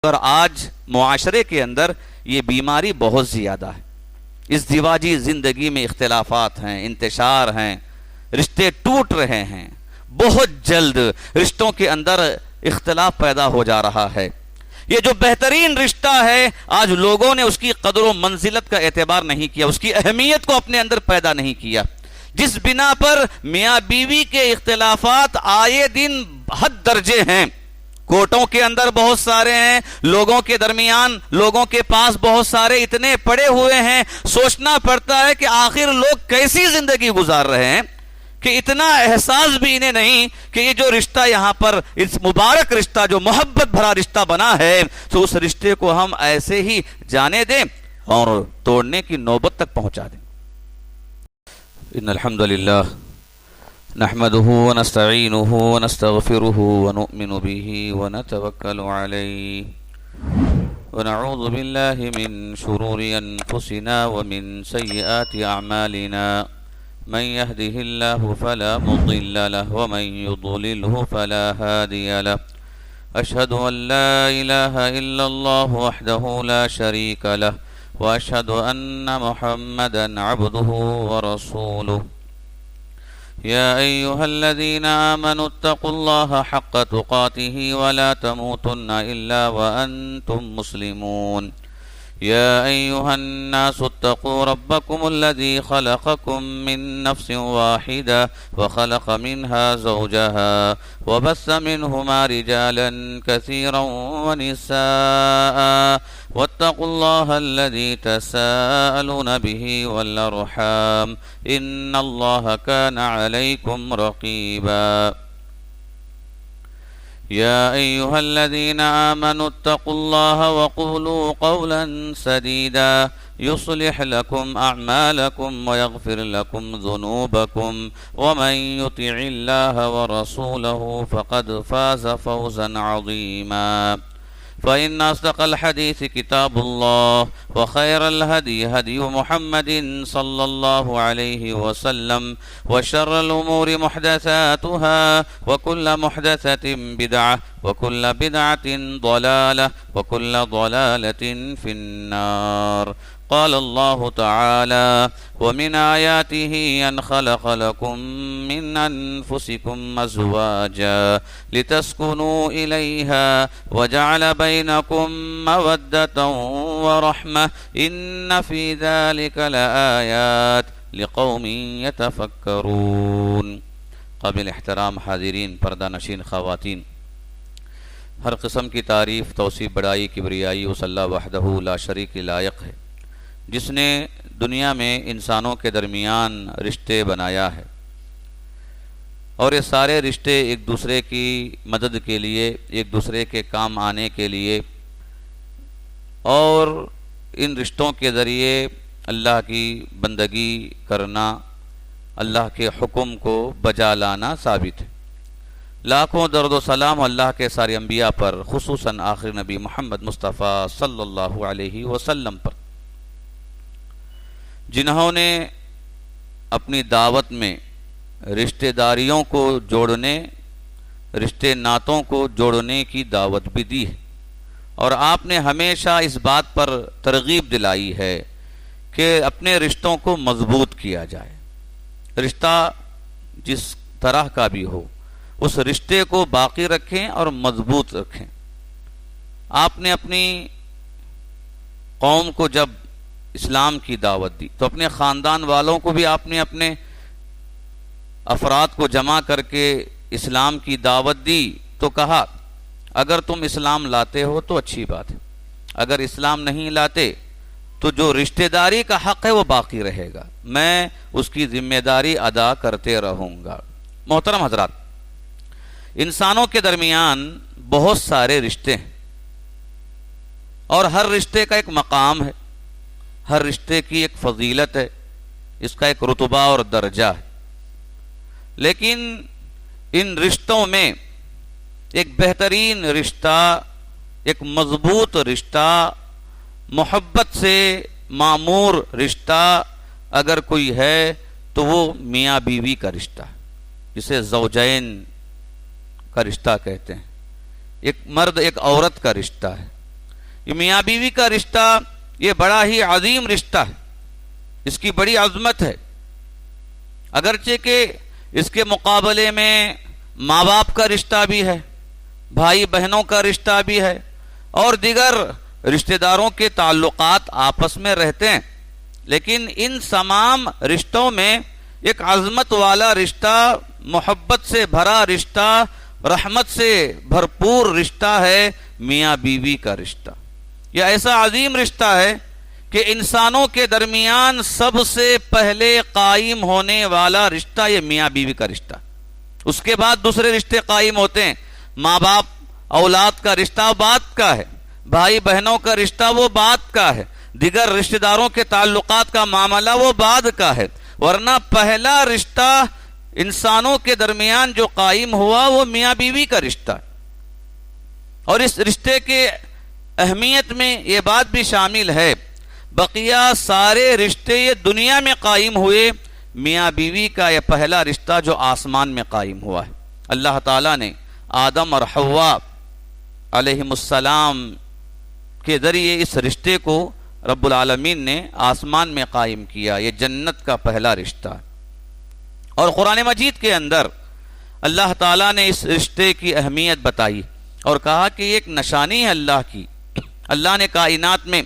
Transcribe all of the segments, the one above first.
اور آج معاشرے کے اندر یہ بیماری بہت زیادہ ہے. اس ازدواجی زندگی میں اختلافات ہیں، انتشار ہیں، رشتے ٹوٹ رہے ہیں. بہت جلد رشتوں کے اندر اختلاف پیدا ہو جا رہا ہے. یہ جو بہترین رشتہ ہے آج لوگوں نے اس کی قدر و منزلت کا اعتبار نہیں کیا، اس کی اہمیت کو اپنے اندر پیدا نہیں کیا. جس بنا پر میاں بیوی کے اختلافات آئے دن حد درجے ہیں. کوٹوں کے اندر بہت سارے ہیں، لوگوں کے درمیان، لوگوں کے پاس بہت سارے اتنے پڑے ہوئے ہیں. سوچنا پڑتا ہے کہ آخر لوگ کیسی زندگی گزار رہے ہیں کہ اتنا احساس بھی انہیں نہیں کہ یہ جو رشتہ یہاں پر اس مبارک رشتہ جو محبت بھرا رشتہ بنا ہے تو اس رشتے کو ہم ایسے ہی جانے دیں اور توڑنے کی نوبت تک پہنچا دیں. ان الحمد للہ نحمده ونستعینه ونستغفره ونؤمن به ونتوکل علیه ونعوذ بالله من شرور انفسنا ومن سیئات اعمالنا من يهده الله فلا مضل له ومن يضلله فلا هادي له أشهد أن لا إله إلا الله وحده لا شريك له وأشهد أن محمدا عبده ورسوله. يا أيها الذين آمنوا اتقوا الله حق تقاته ولا تموتن إلا وأنتم مسلمون. يا أيها الناس اتقوا ربكم الذي خلقكم من نفس واحدة وخلق منها زوجها وبث منهما رجالا كثيرا ونساء واتقوا الله الذي تساءلون به والأرحام إن الله كان عليكم رقيبا. يا أيها الذين آمنوا اتقوا الله وقولوا قولا سديدا يصلح لكم أعمالكم ويغفر لكم ذنوبكم ومن يطع الله ورسوله فقد فاز فوزا عظيما. فإن أصدق الحديث كتاب الله وخير الهدي هدي محمد صلى الله عليه وسلم وشر الأمور محدثاتها وكل محدثة بدعة وكل بدعة ضلالة وكل ضلالة في النار. قال الله تعالى ومن آياته أن خلق لكم من أنفسكم أزواجا لتسكنوا إليها وجعل بينكم مودة ورحمة إن في ذلك لآيات لقوم يتفكرون. قابل احترام حاضرین، پردہ نشین خواتین، ہر قسم کی تعریف، توصیف، بڑائی، کبریائی اس اللہ وحدہ لا شریک لائق ہے جس نے دنیا میں انسانوں کے درمیان رشتے بنایا ہے، اور یہ سارے رشتے ایک دوسرے کی مدد کے لیے، ایک دوسرے کے کام آنے کے لیے، اور ان رشتوں کے ذریعے اللہ کی بندگی کرنا، اللہ کے حکم کو بجا لانا ثابت ہے. لاکھوں درد و سلام اللہ کے سارے انبیاء پر، خصوصاً آخری نبی محمد مصطفیٰ صلی اللہ علیہ وسلم پر، جنہوں نے اپنی دعوت میں رشتہ داریوں کو جوڑنے، رشتے ناتوں کو جوڑنے کی دعوت بھی دی ہے. اور آپ نے ہمیشہ اس بات پر ترغیب دلائی ہے کہ اپنے رشتوں کو مضبوط کیا جائے. رشتہ جس طرح کا بھی ہو اس رشتے کو باقی رکھیں اور مضبوط رکھیں. آپ نے اپنی قوم کو جب اسلام کی دعوت دی تو اپنے خاندان والوں کو بھی آپ نے اپنے افراد کو جمع کر کے اسلام کی دعوت دی تو کہا اگر تم اسلام لاتے ہو تو اچھی بات ہے، اگر اسلام نہیں لاتے تو جو رشتہ داری کا حق ہے وہ باقی رہے گا، میں اس کی ذمہ داری ادا کرتے رہوں گا. محترم حضرات، انسانوں کے درمیان بہت سارے رشتے ہیں اور ہر رشتے کا ایک مقام ہے، ہر رشتے کی ایک فضیلت ہے، اس کا ایک رتبہ اور درجہ ہے. لیکن ان رشتوں میں ایک بہترین رشتہ، ایک مضبوط رشتہ، محبت سے معمور رشتہ اگر کوئی ہے تو وہ میاں بیوی کا رشتہ ہے، جسے زوجین کا رشتہ کہتے ہیں. ایک مرد ایک عورت کا رشتہ ہے، یہ میاں بیوی کا رشتہ یہ بڑا ہی عظیم رشتہ ہے، اس کی بڑی عظمت ہے، اگرچہ کہ اس کے مقابلے میں ماں باپ کا رشتہ بھی ہے، بھائی بہنوں کا رشتہ بھی ہے، اور دیگر رشتہ داروں کے تعلقات آپس میں رہتے ہیں، لیکن ان تمام رشتوں میں ایک عظمت والا رشتہ، محبت سے بھرا رشتہ، رحمت سے بھرپور رشتہ ہے میاں بیوی کا رشتہ۔ یہ ایسا عظیم رشتہ ہے کہ انسانوں کے درمیان سب سے پہلے قائم ہونے والا رشتہ یہ میاں بیوی کا رشتہ، اس کے بعد دوسرے رشتے قائم ہوتے ہیں، ماں باپ اولاد کا رشتہ بعد کا ہے، بھائی بہنوں کا رشتہ وہ بعد کا ہے، دیگر رشتہ داروں کے تعلقات کا معاملہ وہ بعد کا ہے، ورنہ پہلا رشتہ انسانوں کے درمیان جو قائم ہوا وہ میاں بیوی کا رشتہ۔ اور اس رشتے کے اہمیت میں یہ بات بھی شامل ہے، بقیہ سارے رشتے یہ دنیا میں قائم ہوئے، میاں بیوی کا یہ پہلا رشتہ جو آسمان میں قائم ہوا ہے۔ اللہ تعالیٰ نے آدم اور حوا علیہم السلام کے ذریعے اس رشتے کو رب العالمین نے آسمان میں قائم کیا، یہ جنت کا پہلا رشتہ ہے۔ اور قرآن مجید کے اندر اللہ تعالیٰ نے اس رشتے کی اہمیت بتائی اور کہا کہ یہ ایک نشانی ہے اللہ کی۔ اللہ نے کائنات میں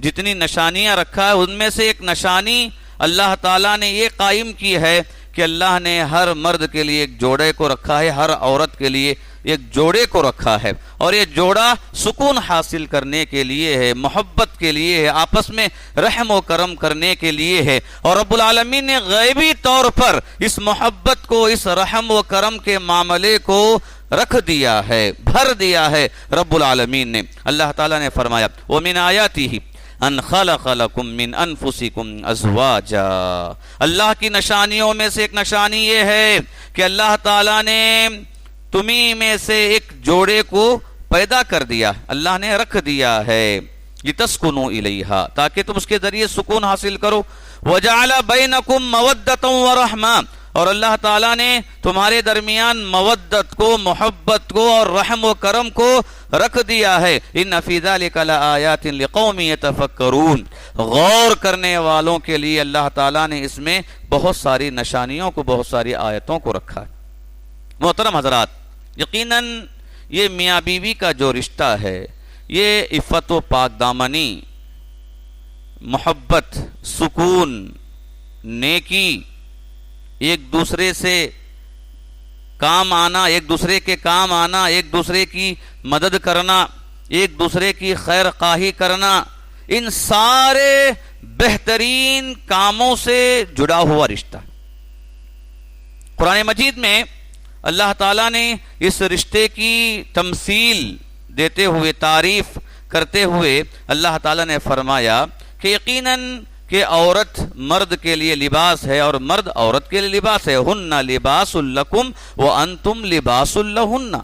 جتنی نشانیاں رکھا ہے ان میں سے ایک نشانی اللہ تعالیٰ نے یہ قائم کی ہے کہ اللہ نے ہر مرد کے لیے ایک جوڑے کو رکھا ہے، ہر عورت کے لیے ایک جوڑے کو رکھا ہے، اور یہ جوڑا سکون حاصل کرنے کے لیے ہے، محبت کے لیے ہے، آپس میں رحم و کرم کرنے کے لیے ہے، اور رب العالمین نے غیبی طور پر اس محبت کو، اس رحم و کرم کے معاملے کو رکھ دیا ہے، بھر دیا ہے رب العالمین نے۔ اللہ تعالیٰ نے فرمایا وَمِنْ آيَاتِهِ ان خلق لکم من انفسکم ازواجا، اللہ کی نشانیوں میں سے ایک نشانی یہ ہے کہ اللہ تعالیٰ نے تمہیں میں سے ایک جوڑے کو پیدا کر دیا، اللہ نے رکھ دیا ہے، لتسکنوا الیہا، تاکہ تم اس کے ذریعے سکون حاصل کرو، وجعل بینکم مودۃ ورحمہ، اور اللہ تعالیٰ نے تمہارے درمیان مودت کو، محبت کو اور رحم و کرم کو رکھ دیا ہے۔ ان فی ذلک لآیات لقوم یتفکرون، غور کرنے والوں کے لیے اللہ تعالیٰ نے اس میں بہت ساری نشانیوں کو، بہت ساری آیتوں کو رکھا ہے۔ محترم حضرات، یقیناً یہ میاں بیوی کا جو رشتہ ہے یہ عفت و پاک دامنی، محبت، سکون، نیکی، ایک دوسرے سے کام آنا، ایک دوسرے کے کام آنا، ایک دوسرے کی مدد کرنا، ایک دوسرے کی خیر خواہی کرنا، ان سارے بہترین کاموں سے جڑا ہوا رشتہ۔ قرآن مجید میں اللہ تعالیٰ نے اس رشتے کی تمثیل دیتے ہوئے، تعریف کرتے ہوئے اللہ تعالیٰ نے فرمایا کہ یقیناً کہ عورت مرد کے لیے لباس ہے اور مرد عورت کے لیے لباس ہے، ہن لباس لکم وانتم لباس لہن،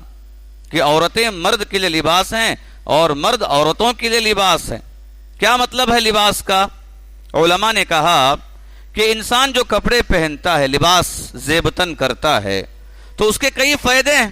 کہ عورتیں مرد کے لیے لباس ہیں اور مرد عورتوں کے لیے لباس ہیں۔ کیا مطلب ہے لباس کا؟ علماء نے کہا کہ انسان جو کپڑے پہنتا ہے، لباس زیبتن کرتا ہے، تو اس کے کئی فائدے ہیں،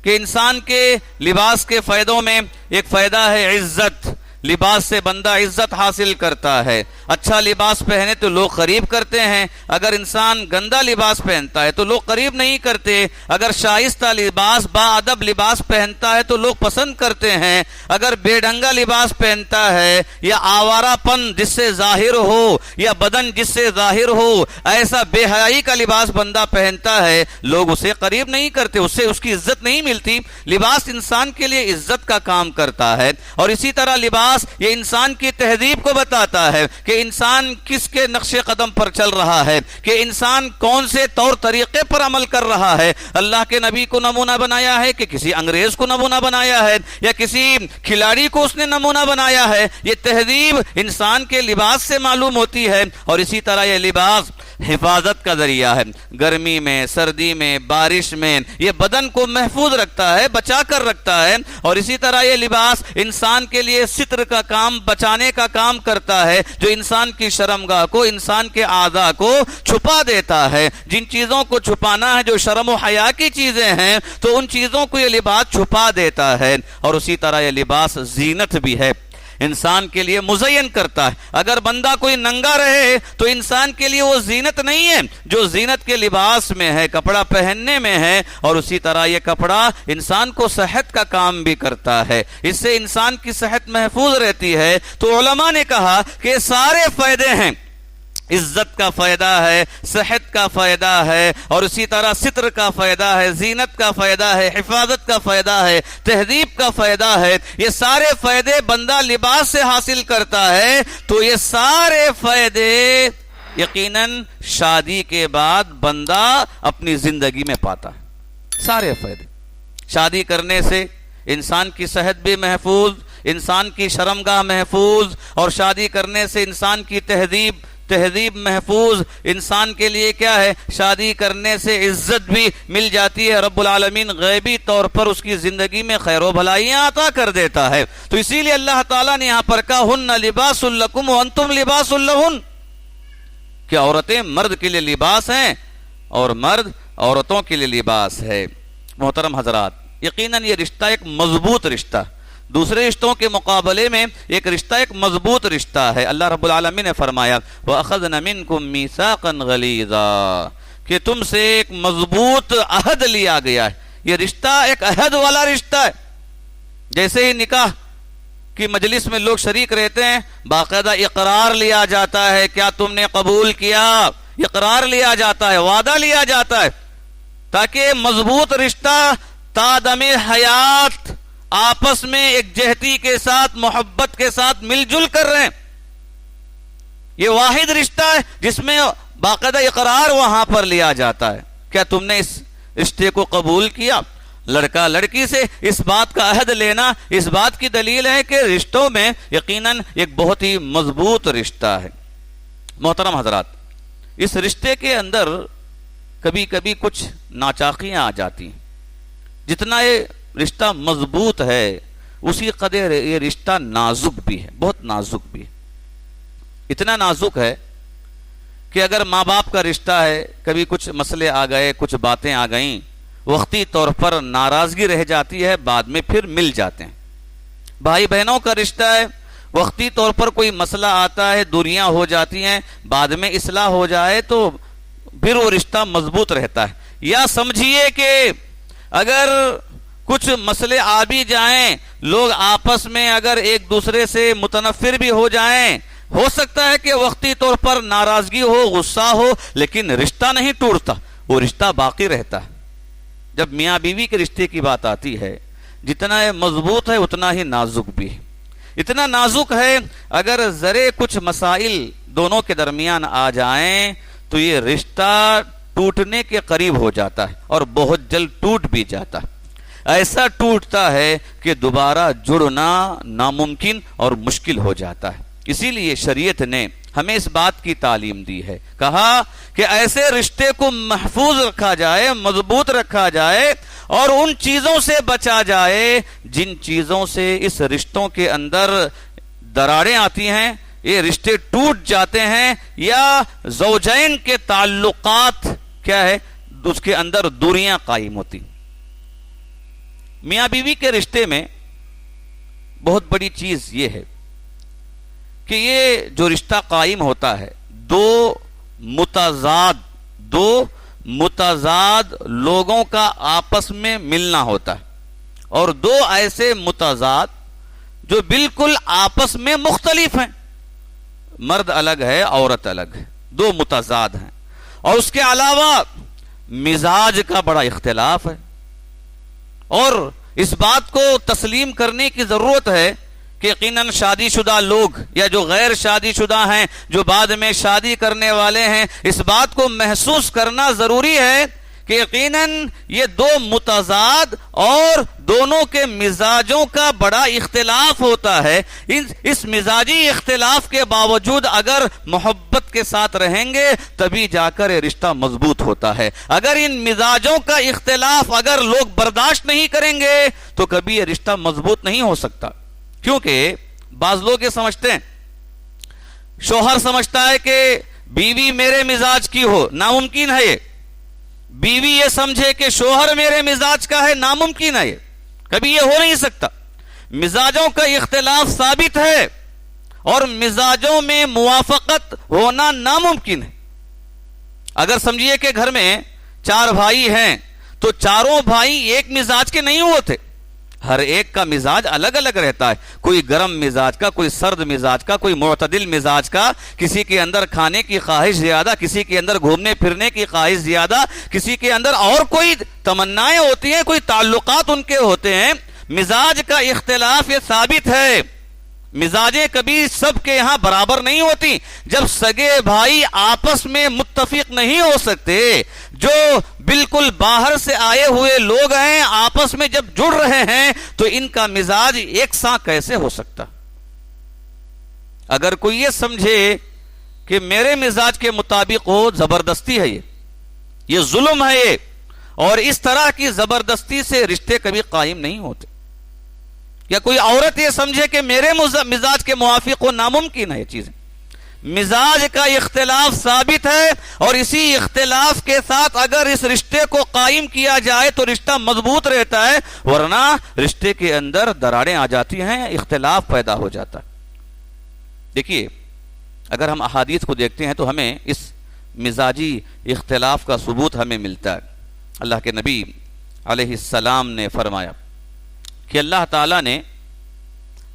کہ انسان کے لباس کے فائدوں میں ایک فائدہ ہے عزت، لباس سے بندہ عزت حاصل کرتا ہے، اچھا لباس پہنے تو لوگ قریب کرتے ہیں، اگر انسان گندا لباس پہنتا ہے تو لوگ قریب نہیں کرتے، اگر شائستہ لباس، با ادب لباس پہنتا ہے تو لوگ پسند کرتے ہیں، اگر بے ڈھنگا لباس پہنتا ہے یا آوارہ پن جس سے ظاہر ہو یا بدن جس سے ظاہر ہو، ایسا بے حیائی کا لباس بندہ پہنتا ہے، لوگ اسے قریب نہیں کرتے، اس سے اس کی عزت نہیں ملتی۔ لباس انسان کے لیے عزت کا کام کرتا ہے، اور اسی طرح لباس یہ انسان کی تہذیب کو بتاتا ہے کہ انسان کس کے نقش قدم پر چل رہا ہے، کہ انسان کون سے طور طریقے پر عمل کر رہا ہے۔ اللہ کے نبی کو نمونہ بنایا ہے کہ کسی انگریز کو نمونہ بنایا ہے یا کسی کھلاڑی کو اس نے نمونہ بنایا ہے؟ یہ تہذیب انسان کے لباس سے معلوم ہوتی ہے، اور اسی طرح یہ لباس حفاظت کا ذریعہ ہے۔ گرمی میں، سردی میں، بارش میں یہ بدن کو محفوظ رکھتا ہے، بچا کر رکھتا ہے۔ اور اسی طرح یہ لباس انسان کے لیے ستر کا کام، بچانے کا کام کرتا ہے، جو انسان کی شرمگاہ کو، انسان کے اعضاء کو چھپا دیتا ہے۔ جن چیزوں کو چھپانا ہے جو شرم و حیا کی چیزیں ہیں، تو ان چیزوں کو یہ لباس چھپا دیتا ہے۔ اور اسی طرح یہ لباس زینت بھی ہے، انسان کے لیے مزین کرتا ہے۔ اگر بندہ کوئی ننگا رہے تو انسان کے لیے وہ زینت نہیں ہے جو زینت کے لباس میں ہے، کپڑا پہننے میں ہے۔ اور اسی طرح یہ کپڑا انسان کو صحت کا کام بھی کرتا ہے، اس سے انسان کی صحت محفوظ رہتی ہے۔ تو علماء نے کہا کہ سارے فائدے ہیں، عزت کا فائدہ ہے، صحت کا فائدہ ہے، اور اسی طرح ستر کا فائدہ ہے، زینت کا فائدہ ہے، حفاظت کا فائدہ ہے، تہذیب کا فائدہ ہے۔ یہ سارے فائدے بندہ لباس سے حاصل کرتا ہے۔ تو یہ سارے فائدے یقیناً شادی کے بعد بندہ اپنی زندگی میں پاتا ہے۔ سارے فائدے شادی کرنے سے انسان کی صحت بھی محفوظ، انسان کی شرمگاہ محفوظ، اور شادی کرنے سے انسان کی تہذیب محفوظ۔ انسان کے لیے کیا ہے؟ شادی کرنے سے عزت بھی مل جاتی ہے، رب العالمین غیبی طور پر اس کی زندگی میں خیر و بھلائیاں عطا کر دیتا ہے۔ تو اسی لیے اللہ تعالیٰ نے یہاں پر کہا ہن لباس لکم وانتم لباس لہن، کہ عورتیں مرد کے لیے لباس ہیں اور مرد عورتوں کے لیے لباس ہے۔ محترم حضرات، یقیناً یہ رشتہ ایک مضبوط رشتہ، دوسرے رشتوں کے مقابلے میں ایک رشتہ ایک مضبوط رشتہ ہے۔ اللہ رب العالمین نے فرمایا وَأَخَذْنَ مِنْكُمْ مِيثَاقًا غَلِيظًا، کہ تم سے ایک مضبوط عہد لیا گیا ہے۔ یہ رشتہ ایک عہد والا رشتہ ہے۔ جیسے ہی نکاح کی مجلس میں لوگ شریک رہتے ہیں، باقاعدہ اقرار لیا جاتا ہے، کیا تم نے قبول کیا؟ اقرار لیا جاتا ہے، وعدہ لیا جاتا ہے، تاکہ مضبوط رشتہ تا دم حیات آپس میں ایک جہتی کے ساتھ، محبت کے ساتھ مل جل کر رہیں۔ یہ واحد رشتہ ہے جس میں باقاعدہ اقرار وہاں پر لیا جاتا ہے، کیا تم نے اس رشتے کو قبول کیا؟ لڑکا لڑکی سے اس بات کا عہد لینا اس بات کی دلیل ہے کہ رشتوں میں یقیناً ایک بہت ہی مضبوط رشتہ ہے۔ محترم حضرات، اس رشتے کے اندر کبھی کبھی کچھ ناچاقیاں آ جاتی ہیں۔ جتنا یہ رشتہ مضبوط ہے اسی قدر یہ رشتہ نازک بھی ہے، بہت نازک بھی ہے۔ اتنا نازک ہے کہ اگر ماں باپ کا رشتہ ہے، کبھی کچھ مسئلے آ گئے، کچھ باتیں آ گئیں، وقتی طور پر ناراضگی رہ جاتی ہے، بعد میں پھر مل جاتے ہیں۔ بھائی بہنوں کا رشتہ ہے، وقتی طور پر کوئی مسئلہ آتا ہے، دوریاں ہو جاتی ہیں، بعد میں اصلاح ہو جائے تو پھر وہ رشتہ مضبوط رہتا ہے۔ یا سمجھیے کہ اگر کچھ مسئلے آ بھی جائیں، لوگ آپس میں اگر ایک دوسرے سے متنفر بھی ہو جائیں، ہو سکتا ہے کہ وقتی طور پر ناراضگی ہو، غصہ ہو، لیکن رشتہ نہیں ٹوٹتا، وہ رشتہ باقی رہتا ہے۔ جب میاں بیوی کے رشتے کی بات آتی ہے، جتنا یہ مضبوط ہے اتنا ہی نازک بھی ہے۔ اتنا نازک ہے اگر ذرے کچھ مسائل دونوں کے درمیان آ جائیں تو یہ رشتہ ٹوٹنے کے قریب ہو جاتا ہے اور بہت جلد ٹوٹ بھی جاتا ہے۔ ایسا ٹوٹتا ہے کہ دوبارہ جڑنا ناممکن اور مشکل ہو جاتا ہے۔ اسی لیے شریعت نے ہمیں اس بات کی تعلیم دی ہے، کہا کہ ایسے رشتے کو محفوظ رکھا جائے، مضبوط رکھا جائے، اور ان چیزوں سے بچا جائے جن چیزوں سے اس رشتوں کے اندر دراڑیں آتی ہیں، یہ رشتے ٹوٹ جاتے ہیں، یا زوجین کے تعلقات کیا ہے، اس کے اندر دوریاں قائم ہوتی۔ میاں بیوی کے رشتے میں بہت بڑی چیز یہ ہے کہ یہ جو رشتہ قائم ہوتا ہے، دو متضاد لوگوں کا آپس میں ملنا ہوتا ہے، اور دو ایسے متضاد جو بالکل آپس میں مختلف ہیں، مرد الگ ہے، عورت الگ ہے، دو متضاد ہیں، اور اس کے علاوہ مزاج کا بڑا اختلاف ہے۔ اور اس بات کو تسلیم کرنے کی ضرورت ہے کہ یقیناً شادی شدہ لوگ یا جو غیر شادی شدہ ہیں، جو بعد میں شادی کرنے والے ہیں، اس بات کو محسوس کرنا ضروری ہے کہ یقیناً یہ دو متضاد اور دونوں کے مزاجوں کا بڑا اختلاف ہوتا ہے. اس مزاجی اختلاف کے باوجود اگر محبت کے ساتھ رہیں گے تبھی جا کر یہ رشتہ مضبوط ہوتا ہے. اگر ان مزاجوں کا اختلاف اگر لوگ برداشت نہیں کریں گے تو کبھی یہ رشتہ مضبوط نہیں ہو سکتا. کیونکہ بعض لوگ یہ سمجھتے ہیں، شوہر سمجھتا ہے کہ بیوی میرے مزاج کی ہو، ناممکن ہے یہ. بیوی یہ سمجھے کہ شوہر میرے مزاج کا ہے، ناممکن ہے یہ، کبھی یہ ہو نہیں سکتا. مزاجوں کا اختلاف ثابت ہے اور مزاجوں میں موافقت ہونا ناممکن ہے. اگر سمجھیے کہ گھر میں 4 بھائی ہیں تو چاروں بھائی ایک مزاج کے نہیں ہوتے، ہر ایک کا مزاج الگ الگ رہتا ہے. کوئی گرم مزاج کا، کوئی سرد مزاج کا، کوئی معتدل مزاج کا. کسی کے اندر کھانے کی خواہش زیادہ، کسی کے اندر گھومنے پھرنے کی خواہش زیادہ، کسی کے اندر اور کوئی تمنائیں ہوتی ہیں، کوئی تعلقات ان کے ہوتے ہیں. مزاج کا اختلاف یہ ثابت ہے. مزاجیں کبھی سب کے یہاں برابر نہیں ہوتی. جب سگے بھائی آپس میں متفق نہیں ہو سکتے، جو بالکل باہر سے آئے ہوئے لوگ ہیں آپس میں جب جڑ رہے ہیں تو ان کا مزاج یکساں کیسے ہو سکتا؟ اگر کوئی یہ سمجھے کہ میرے مزاج کے مطابق ہو، زبردستی ہے یہ ظلم ہے یہ. اور اس طرح کی زبردستی سے رشتے کبھی قائم نہیں ہوتے. یا کوئی عورت یہ سمجھے کہ میرے مزاج کے موافق ہو، ناممکن ہے یہ چیزیں. مزاج کا اختلاف ثابت ہے اور اسی اختلاف کے ساتھ اگر اس رشتے کو قائم کیا جائے تو رشتہ مضبوط رہتا ہے، ورنہ رشتے کے اندر دراڑیں آ جاتی ہیں، اختلاف پیدا ہو جاتا ہے. دیکھیے، اگر ہم احادیث کو دیکھتے ہیں تو ہمیں اس مزاجی اختلاف کا ثبوت ہمیں ملتا ہے. اللہ کے نبی علیہ السلام نے فرمایا کہ اللہ تعالیٰ نے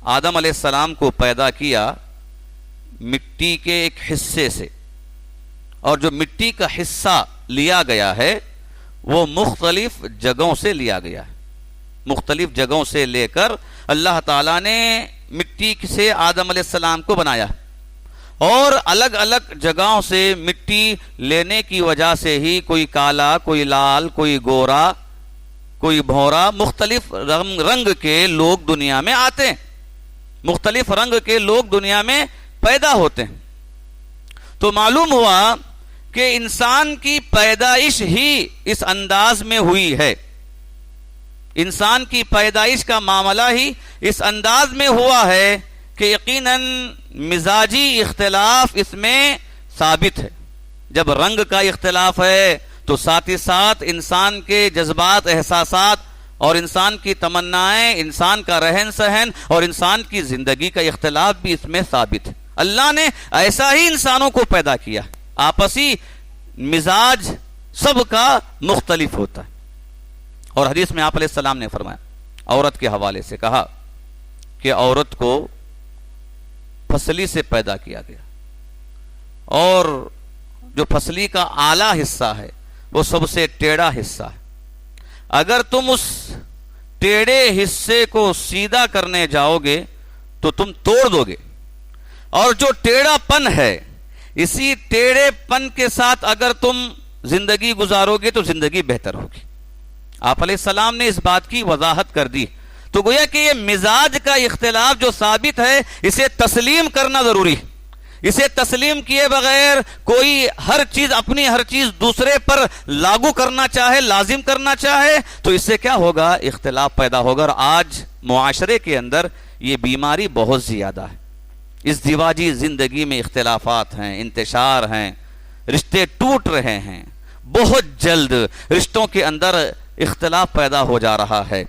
آدم علیہ السلام کو پیدا کیا مٹی کے ایک حصے سے، اور جو مٹی کا حصہ لیا گیا ہے وہ مختلف جگہوں سے لیا گیا ہے. مختلف جگہوں سے لے کر اللہ تعالیٰ نے مٹی سے آدم علیہ السلام کو بنایا، اور الگ الگ جگہوں سے مٹی لینے کی وجہ سے ہی کوئی کالا، کوئی لال، کوئی گورا، کوئی بھورا، مختلف رنگ کے لوگ دنیا میں آتے ہیں، مختلف رنگ کے لوگ دنیا میں پیدا ہوتے ہیں. تو معلوم ہوا کہ انسان کی پیدائش ہی اس انداز میں ہوئی ہے. انسان کی پیدائش کا معاملہ ہی اس انداز میں ہوا ہے کہ یقیناً مزاجی اختلاف اس میں ثابت ہے. جب رنگ کا اختلاف ہے تو ساتھ ہی ساتھ انسان کے جذبات، احساسات اور انسان کی تمنائیں، انسان کا رہن سہن اور انسان کی زندگی کا اختلاف بھی اس میں ثابت ہے. اللہ نے ایسا ہی انسانوں کو پیدا کیا، آپسی مزاج سب کا مختلف ہوتا ہے. اور حدیث میں آپ علیہ السلام نے فرمایا، عورت کے حوالے سے کہا کہ عورت کو پھسلی سے پیدا کیا گیا، اور جو پھسلی کا اعلیٰ حصہ ہے وہ سب سے ٹیڑھا حصہ ہے. اگر تم اس ٹیڑھے حصے کو سیدھا کرنے جاؤ گے تو تم توڑ دو گے، اور جو ٹیڑھا پن ہے اسی ٹیڑھے پن کے ساتھ اگر تم زندگی گزارو گے تو زندگی بہتر ہوگی. آپ علیہ السلام نے اس بات کی وضاحت کر دی. تو گویا کہ یہ مزاج کا اختلاف جو ثابت ہے اسے تسلیم کرنا ضروری ہے. اسے تسلیم کیے بغیر کوئی اپنی ہر چیز دوسرے پر لاگو کرنا چاہے، لازم کرنا چاہے تو اس سے کیا ہوگا؟ اختلاف پیدا ہوگا. اور آج معاشرے کے اندر یہ بیماری بہت زیادہ ہے. اس دیواجی زندگی میں اختلافات ہیں، انتشار ہیں، رشتے ٹوٹ رہے ہیں. بہت جلد رشتوں کے اندر اختلاف پیدا ہو جا رہا ہے.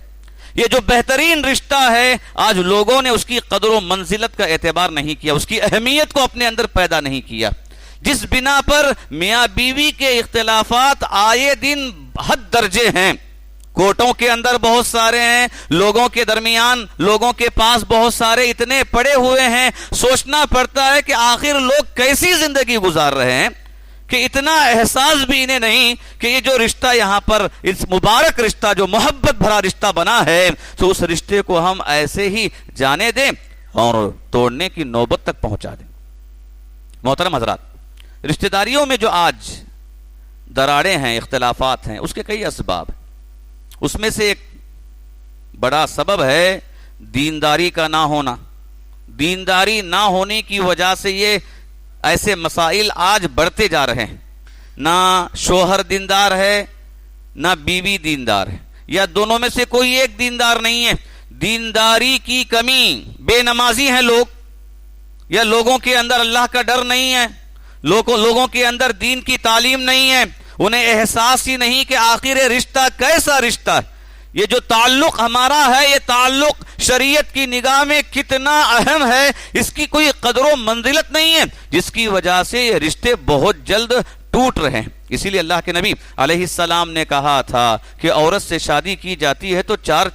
یہ جو بہترین رشتہ ہے آج لوگوں نے اس کی قدر و منزلت کا اعتبار نہیں کیا، اس کی اہمیت کو اپنے اندر پیدا نہیں کیا. جس بنا پر میاں بیوی کے اختلافات آئے دن حد درجے ہیں. کوٹوں کے اندر بہت سارے ہیں، لوگوں کے درمیان، لوگوں کے پاس بہت سارے اتنے پڑے ہوئے ہیں. سوچنا پڑتا ہے کہ آخر لوگ کیسی زندگی گزار رہے ہیں کہ اتنا احساس بھی انہیں نہیں کہ یہ جو رشتہ یہاں پر اس مبارک رشتہ جو محبت بھرا رشتہ بنا ہے تو اس رشتے کو ہم ایسے ہی جانے دیں اور توڑنے کی نوبت تک پہنچا دیں. محترم حضرات، رشتہ داریوں میں جو آج دراڑیں ہیں، اختلافات ہیں، اس کے کئی اسباب ہیں. اس میں سے ایک بڑا سبب ہے دینداری کا نہ ہونا. دینداری نہ ہونے کی وجہ سے یہ ایسے مسائل آج بڑھتے جا رہے ہیں. نہ شوہر دیندار ہے نہ بیوی دیندار ہے، یا دونوں میں سے کوئی ایک دیندار نہیں ہے. دینداری کی کمی، بے نمازی ہیں لوگ، یا لوگوں کے اندر اللہ کا ڈر نہیں ہے، لوگوں کے اندر دین کی تعلیم نہیں ہے، انہیں احساس ہی نہیں کہ آخر رشتہ کیسا رشتہ ہے. یہ جو تعلق ہمارا ہے، یہ تعلق شریعت کی نگاہ میں کتنا اہم ہے، اس کی کوئی قدر و منزلت نہیں ہے، جس کی وجہ سے یہ رشتے بہت جلد ٹوٹ رہے ہیں. اسی لیے اللہ کے نبی علیہ السلام نے کہا تھا کہ عورت سے شادی کی جاتی ہے تو چار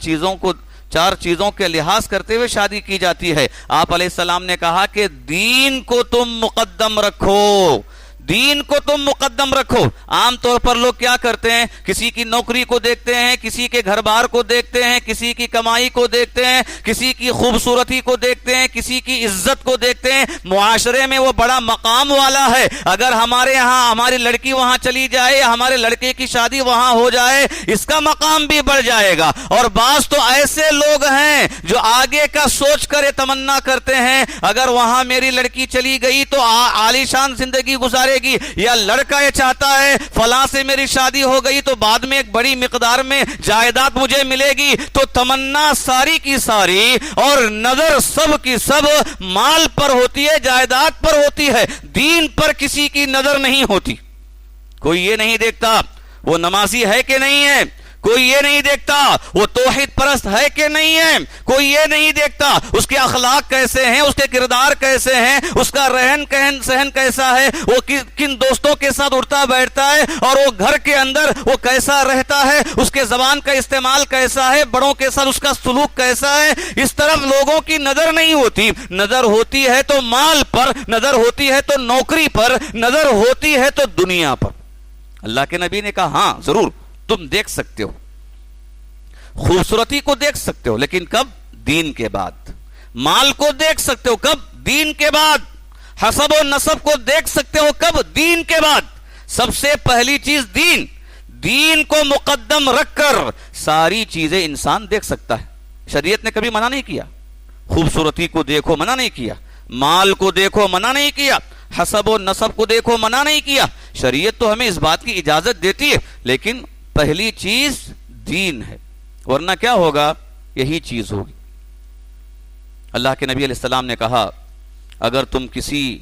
چیزوں کے لحاظ کرتے ہوئے شادی کی جاتی ہے. آپ علیہ السلام نے کہا کہ دین کو تم مقدم رکھو، دین کو تم مقدم رکھو. عام طور پر لوگ کیا کرتے ہیں، کسی کی نوکری کو دیکھتے ہیں، کسی کے گھر بار کو دیکھتے ہیں، کسی کی کمائی کو دیکھتے ہیں، کسی کی خوبصورتی کو دیکھتے ہیں، کسی کی عزت کو دیکھتے ہیں. معاشرے میں وہ بڑا مقام والا ہے، اگر ہمارے یہاں ہماری لڑکی وہاں چلی جائے، ہمارے لڑکے کی شادی وہاں ہو جائے، اس کا مقام بھی بڑھ جائے گا. اور بعض تو ایسے لوگ ہیں جو آگے کا سوچ کر تمنا کرتے ہیں اگر وہاں میری لڑکی چلی گئی تو عالیشان زندگی گزارے گی، یا لڑکا یہ چاہتا ہے فلاں سے میری شادی ہو گئی تو بعد میں ایک بڑی مقدار میں جائیداد مجھے ملے گی. تو تمنا ساری کی ساری اور نظر سب کی سب مال پر ہوتی ہے، جائیداد پر ہوتی ہے، دین پر کسی کی نظر نہیں ہوتی. کوئی یہ نہیں دیکھتا وہ نمازی ہے کہ نہیں ہے، کوئی یہ نہیں دیکھتا وہ توحید پرست ہے کہ نہیں ہے، کوئی یہ نہیں دیکھتا اس کے اخلاق کیسے ہیں، اس کے کردار کیسے ہیں، اس کا رہن سہن کیسا ہے، وہ کن دوستوں کے ساتھ اٹھتا بیٹھتا ہے، اور وہ گھر کے اندر وہ کیسا رہتا ہے، اس کے زبان کا استعمال کیسا ہے، بڑوں کے ساتھ اس کا سلوک کیسا ہے. اس طرف لوگوں کی نظر نہیں ہوتی. نظر ہوتی ہے تو مال پر، نظر ہوتی ہے تو نوکری پر، نظر ہوتی ہے تو دنیا پر. اللہ کے نبی نے کہا ہاں ضرور تم دیکھ سکتے ہو، خوبصورتی کو دیکھ سکتے ہو، لیکن کب؟ دین کے بعد. مال کو دیکھ سکتے ہو، کب؟ دین کے بعد. حسب و نسب کو دیکھ سکتے ہو، کب؟ دین کے بعد. سب سے پہلی چیز دین. دین کو مقدم رکھ کر ساری چیزیں انسان دیکھ سکتا ہے. شریعت نے کبھی منع نہیں کیا. خوبصورتی کو دیکھو منع نہیں کیا، مال کو دیکھو منع نہیں کیا، حسب و نسب کو دیکھو منع نہیں کیا. شریعت تو ہمیں اس بات کی اجازت دیتی ہے، لیکن پہلی چیز دین ہے، ورنہ کیا ہوگا؟ یہی چیز ہوگی. اللہ کے نبی علیہ السلام نے کہا اگر تم کسی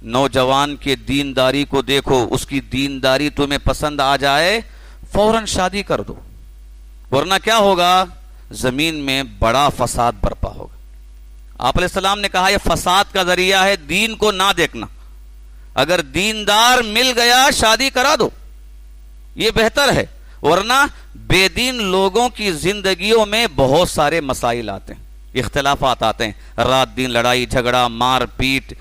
نوجوان کے دینداری کو دیکھو، اس کی دینداری تمہیں پسند آ جائے، فوراً شادی کر دو، ورنہ کیا ہوگا؟ زمین میں بڑا فساد برپا ہوگا. آپ علیہ السلام نے کہا یہ فساد کا ذریعہ ہے دین کو نہ دیکھنا. اگر دیندار مل گیا شادی کرا دو، یہ بہتر ہے. ورنہ بے دین لوگوں کی زندگیوں میں بہت سارے مسائل آتے ہیں، اختلافات آتے ہیں، رات دن لڑائی جھگڑا مار پیٹ،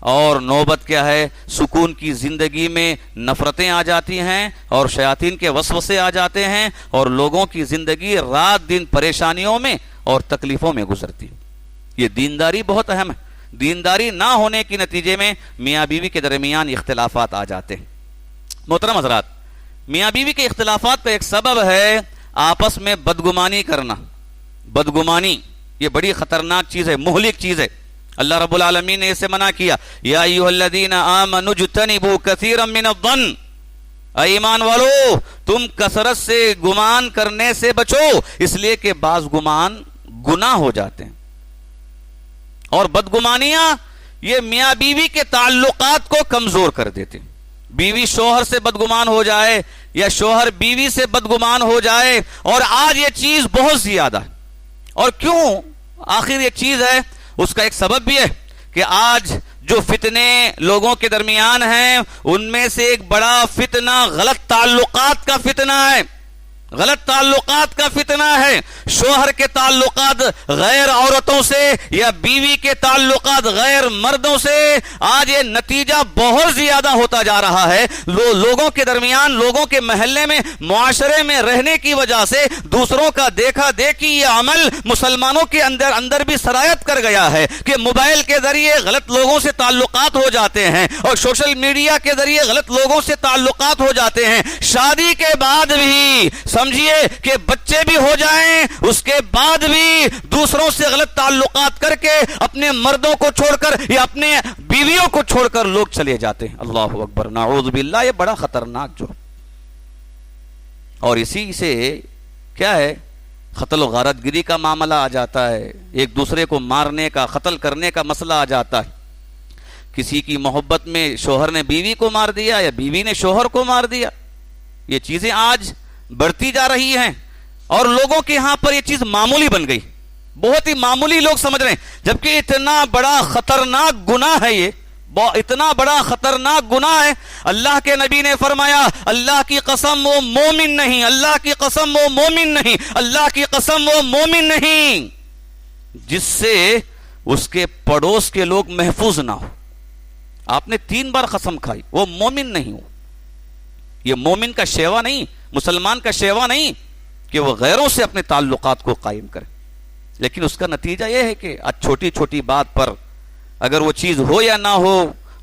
اور نوبت کیا ہے؟ سکون کی زندگی میں نفرتیں آ جاتی ہیں اور شیاطین کے وسوسے آ جاتے ہیں، اور لوگوں کی زندگی رات دن پریشانیوں میں اور تکلیفوں میں گزرتی ہے. یہ دینداری بہت اہم ہے. دینداری نہ ہونے کے نتیجے میں میاں بیوی کے درمیان اختلافات آ جاتے ہیں. محترم حضرات، میاں بیوی کے اختلافات کا ایک سبب ہے آپس میں بدگمانی کرنا. بدگمانی یہ بڑی خطرناک چیز ہے، مہلک چیز ہے. اللہ رب العالمین نے اسے منع کیا. یا ایھا الذین آمنوا اجتنبوا کثیرا من الظن، اے ایمان والو تم کثرت سے گمان کرنے سے بچو، اس لیے کہ بعض گمان گناہ ہو جاتے ہیں. اور بدگمانیاں یہ میاں بیوی کے تعلقات کو کمزور کر دیتے ہیں. بیوی شوہر سے بدگمان ہو جائے یا شوہر بیوی سے بدگمان ہو جائے، اور آج یہ چیز بہت زیادہ ہے. اور کیوں آخر یہ چیز ہے؟ اس کا ایک سبب بھی ہے کہ آج جو فتنے لوگوں کے درمیان ہیں ان میں سے ایک بڑا فتنہ غلط تعلقات کا فتنہ ہے. غلط تعلقات کا فتنہ ہے. شوہر کے تعلقات غیر عورتوں سے یا بیوی کے تعلقات غیر مردوں سے آج یہ نتیجہ بہت زیادہ ہوتا جا رہا ہے. لوگوں کے درمیان، لوگوں کے محلے میں، معاشرے میں رہنے کی وجہ سے دوسروں کا دیکھا دیکھی یہ عمل مسلمانوں کے اندر بھی سرایت کر گیا ہے کہ موبائل کے ذریعے غلط لوگوں سے تعلقات ہو جاتے ہیں اور سوشل میڈیا کے ذریعے غلط لوگوں سے تعلقات ہو جاتے ہیں. شادی کے بعد بھی سمجھیے کہ بچے بھی ہو جائیں، اس کے بعد بھی دوسروں سے غلط تعلقات کر کے اپنے مردوں کو چھوڑ کر یا اپنے بیویوں کو چھوڑ کر لوگ چلے جاتے ہیں. اللہ اکبر، نعوذ باللہ. یہ بڑا خطرناک جو، اور اسی سے کیا ہے، قتل و غارت گری کا معاملہ آ جاتا ہے، ایک دوسرے کو مارنے کا، قتل کرنے کا مسئلہ آ جاتا ہے. کسی کی محبت میں شوہر نے بیوی کو مار دیا یا بیوی نے شوہر کو مار دیا. یہ چیزیں آج بڑھتی جا رہی ہیں اور لوگوں کے ہاں پر یہ چیز معمولی بن گئی، بہت ہی معمولی لوگ سمجھ رہے ہیں، جبکہ اتنا بڑا خطرناک گناہ ہے. یہ اتنا بڑا خطرناک گناہ ہے. اللہ کے نبی نے فرمایا اللہ کی قسم وہ مومن نہیں، اللہ کی قسم وہ مومن نہیں، اللہ کی قسم وہ مومن نہیں جس سے اس کے پڑوس کے لوگ محفوظ نہ ہو. آپ نے 3 بار قسم کھائی، وہ مومن نہیں ہو. یہ مومن کا شیوا نہیں، مسلمان کا شیوا نہیں کہ وہ غیروں سے اپنے تعلقات کو قائم کرے. لیکن اس کا نتیجہ یہ ہے کہ چھوٹی چھوٹی بات پر اگر وہ چیز ہو یا نہ ہو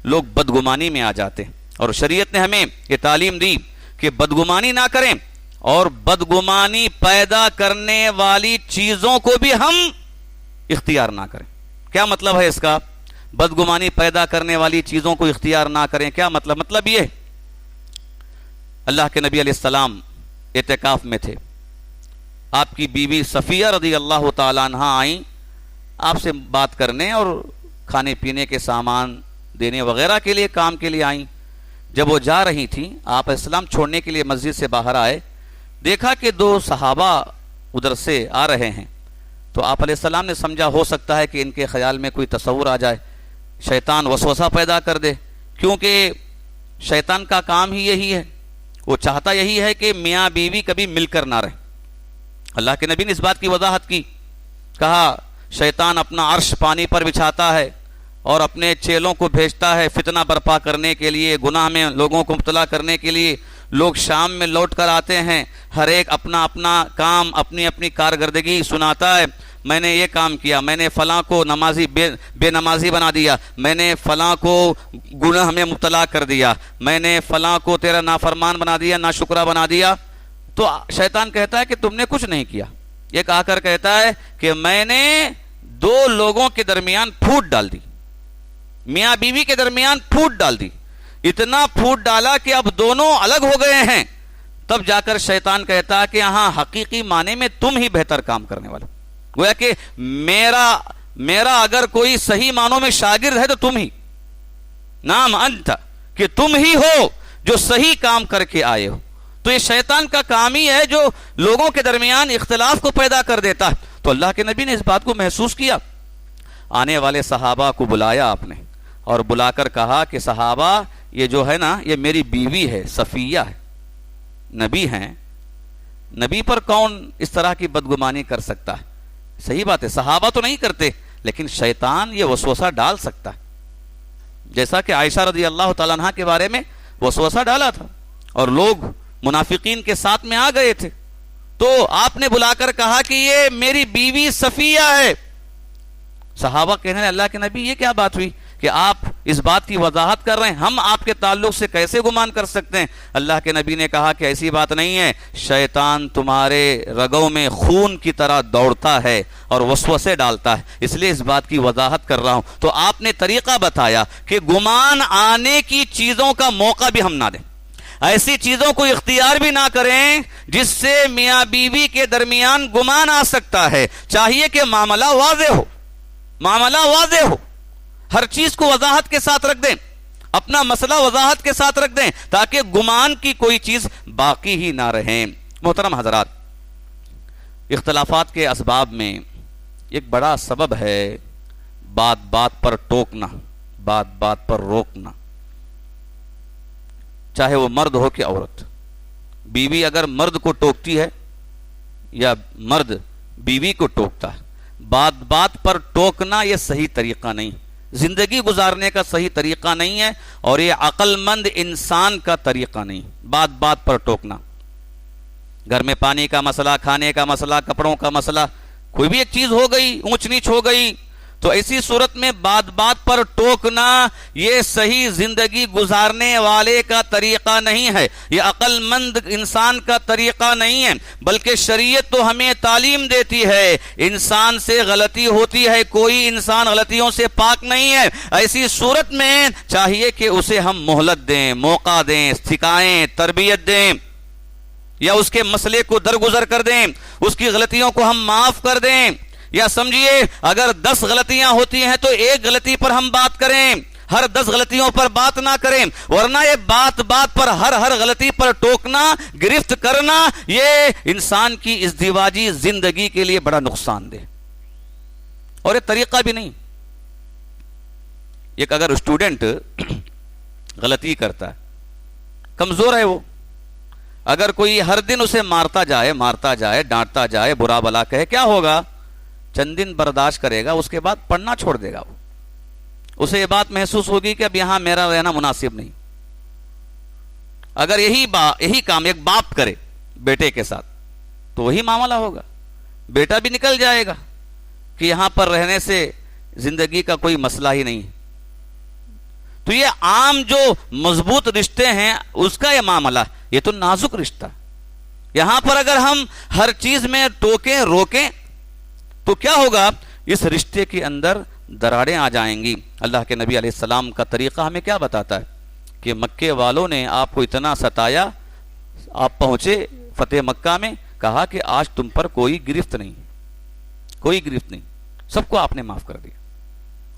لوگ بدگمانی میں آ جاتے ہیں. اور شریعت نے ہمیں یہ تعلیم دی کہ بدگمانی نہ کریں اور بدگمانی پیدا کرنے والی چیزوں کو بھی ہم اختیار نہ کریں. کیا مطلب ہے اس کا؟ بدگمانی پیدا کرنے والی چیزوں کو اختیار نہ کریں. کیا مطلب؟ مطلب یہ، اللہ کے نبی علیہ السلام اعتکاف میں تھے، آپ کی بیوی صفیہ رضی اللہ تعالیٰ عنہ آئیں آپ سے بات کرنے اور کھانے پینے کے سامان دینے وغیرہ کے لیے، کام کے لیے آئیں. جب وہ جا رہی تھیں، آپ اسلام چھوڑنے کے لیے مسجد سے باہر آئے، دیکھا کہ 2 صحابہ ادھر سے آ رہے ہیں. تو آپ علیہ السلام نے سمجھا ہو سکتا ہے کہ ان کے خیال میں کوئی تصور آ جائے، شیطان وسوسہ پیدا کر دے، کیونکہ شیطان کا کام ہی یہی ہے، وہ چاہتا یہی ہے کہ میاں بیوی کبھی مل کر نہ رہیں. اللہ کے نبی نے اس بات کی وضاحت کی، کہا شیطان اپنا عرش پانی پر بچھاتا ہے اور اپنے چیلوں کو بھیجتا ہے فتنہ برپا کرنے کے لیے، گناہ میں لوگوں کو مبتلا کرنے کے لیے. لوگ شام میں لوٹ کر آتے ہیں، ہر ایک اپنا اپنا کام، اپنی اپنی کارکردگی سناتا ہے. میں نے یہ کام کیا، میں نے فلاں کو نمازی بے نمازی بنا دیا، میں نے فلاں کو گناہ میں مبتلا کر دیا، میں نے فلاں کو تیرا نافرمان بنا دیا، ناشکرا بنا دیا. تو شیطان کہتا ہے کہ تم نے کچھ نہیں کیا. یہ کہا کر کہتا ہے کہ میں نے 2 لوگوں کے درمیان پھوٹ ڈال دی، میاں بیوی کے درمیان پھوٹ ڈال دی، اتنا پھوٹ ڈالا کہ اب دونوں الگ ہو گئے ہیں. تب جا کر شیطان کہتا ہے کہ ہاں حقیقی معنی میں تم ہی بہتر کام کرنے والا. گویا کہ میرا اگر کوئی صحیح معنوں میں شاگرد ہے تو تم ہی، نام انت، کہ تم ہی ہو جو صحیح کام کر کے آئے ہو. تو یہ شیطان کا کام ہی ہے جو لوگوں کے درمیان اختلاف کو پیدا کر دیتا ہے. تو اللہ کے نبی نے اس بات کو محسوس کیا، آنے والے صحابہ کو بلایا آپ نے اور بلا کر کہا کہ صحابہ یہ جو ہے نا یہ میری بیوی ہے، صفیہ ہے، نبی ہیں، نبی پر کون اس طرح کی بدگمانی کر سکتا ہے؟ صحیح بات ہے، صحابہ تو نہیں کرتے لیکن شیطان یہ وسوسہ ڈال سکتا ہے، جیسا کہ عائشہ رضی اللہ تعالیٰ عنہ کے بارے میں وسوسہ ڈالا تھا اور لوگ منافقین کے ساتھ میں آ گئے تھے. تو آپ نے بلا کر کہا کہ یہ میری بیوی صفیہ ہے. صحابہ کہنے لگے اللہ کے نبی یہ کیا بات ہوئی کہ آپ اس بات کی وضاحت کر رہے ہیں، ہم آپ کے تعلق سے کیسے گمان کر سکتے ہیں؟ اللہ کے نبی نے کہا کہ ایسی بات نہیں ہے، شیطان تمہارے رگوں میں خون کی طرح دوڑتا ہے اور وسوسے ڈالتا ہے، اس لیے اس بات کی وضاحت کر رہا ہوں. تو آپ نے طریقہ بتایا کہ گمان آنے کی چیزوں کا موقع بھی ہم نہ دیں، ایسی چیزوں کو اختیار بھی نہ کریں جس سے میاں بیوی کے درمیان گمان آ سکتا ہے. چاہیے کہ معاملہ واضح ہو، معاملہ واضح ہو، ہر چیز کو وضاحت کے ساتھ رکھ دیں، اپنا مسئلہ وضاحت کے ساتھ رکھ دیں تاکہ گمان کی کوئی چیز باقی ہی نہ رہے. محترم حضرات، اختلافات کے اسباب میں ایک بڑا سبب ہے بات بات پر ٹوکنا، بات بات پر روکنا، چاہے وہ مرد ہو کہ عورت. بیوی اگر مرد کو ٹوکتی ہے یا مرد بیوی کو ٹوکتا ہے، بات بات پر ٹوکنا یہ صحیح طریقہ نہیں، زندگی گزارنے کا صحیح طریقہ نہیں ہے، اور یہ عقل مند انسان کا طریقہ نہیں، بات بات پر ٹوکنا۔ گھر میں پانی کا مسئلہ، کھانے کا مسئلہ، کپڑوں کا مسئلہ، کوئی بھی ایک چیز ہو گئی، اونچ نیچ ہو گئی، تو ایسی صورت میں بات بات پر ٹوکنا یہ صحیح زندگی گزارنے والے کا طریقہ نہیں ہے، یہ عقل مند انسان کا طریقہ نہیں ہے، بلکہ شریعت تو ہمیں تعلیم دیتی ہے انسان سے غلطی ہوتی ہے، کوئی انسان غلطیوں سے پاک نہیں ہے، ایسی صورت میں چاہیے کہ اسے ہم مہلت دیں، موقع دیں، سکھائیں، تربیت دیں، یا اس کے مسئلے کو درگزر کر دیں، اس کی غلطیوں کو ہم معاف کر دیں، یا سمجھیے اگر 10 غلطیاں ہوتی ہیں تو ایک غلطی پر ہم بات کریں، ہر 10 غلطیوں پر بات نہ کریں، ورنہ یہ بات بات پر ہر غلطی پر ٹوکنا، گرفت کرنا، یہ انسان کی ازدواجی زندگی کے لیے بڑا نقصان دہ، اور یہ طریقہ بھی نہیں۔ ایک اگر اسٹوڈنٹ غلطی کرتا ہے، کمزور ہے وہ، اگر کوئی ہر دن اسے مارتا جائے، ڈانٹتا جائے، برا بلا کہے، کیا ہوگا؟ چند دن برداشت کرے گا، اس کے بعد پڑھنا چھوڑ دے گا، اسے یہ بات محسوس ہوگی کہ اب یہاں میرا رہنا مناسب نہیں۔ اگر یہی کام ایک باپ کرے بیٹے کے ساتھ تو وہی معاملہ ہوگا، بیٹا بھی نکل جائے گا کہ یہاں پر رہنے سے زندگی کا کوئی مسئلہ ہی نہیں۔ تو یہ عام جو مضبوط رشتے ہیں اس کا یہ معاملہ، یہ تو نازک رشتہ، یہاں پر اگر ہم ہر چیز میں ٹوکیں روکیں تو کیا ہوگا؟ اس رشتے کے اندر دراڑیں آ جائیں گی۔ اللہ کے نبی علیہ السلام کا طریقہ ہمیں کیا بتاتا ہے کہ مکے والوں نے آپ کو اتنا ستایا، آپ پہنچے فتح مکہ میں، کہا کہ آج تم پر کوئی گرفت نہیں، سب کو آپ نے معاف کر دیا۔